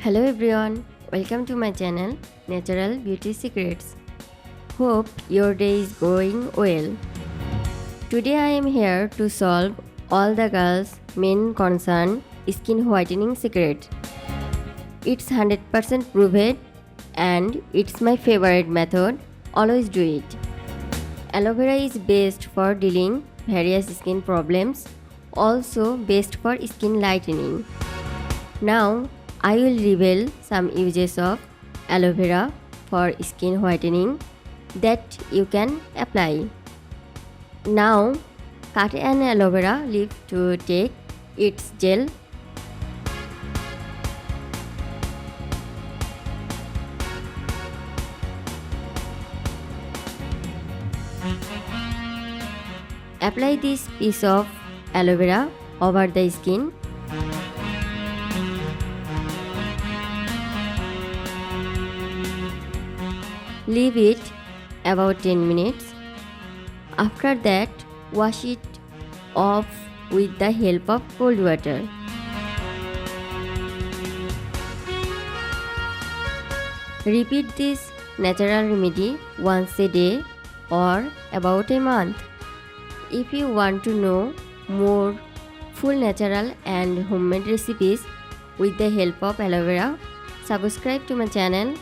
Hello everyone, welcome to my channel Natural Beauty Secrets. Hope your day is going well. Today I am here to solve all the girls' main concern skin whitening secret. It's 100% proven and it's my favorite method. Always do it. Aloe vera is best for dealing various skin problems, also best for skin lightening. Now I will reveal some uses of aloe vera for skin whitening that you can apply. Now cut an aloe vera leaf to take its gel. Apply this piece of aloe vera over the skin. Leave it about 10 minutes. After that, wash it off with the help of cold water. Repeat this natural remedy once a day or about a month. If you want to know more full natural and homemade recipes with the help of aloe vera, subscribe to my channel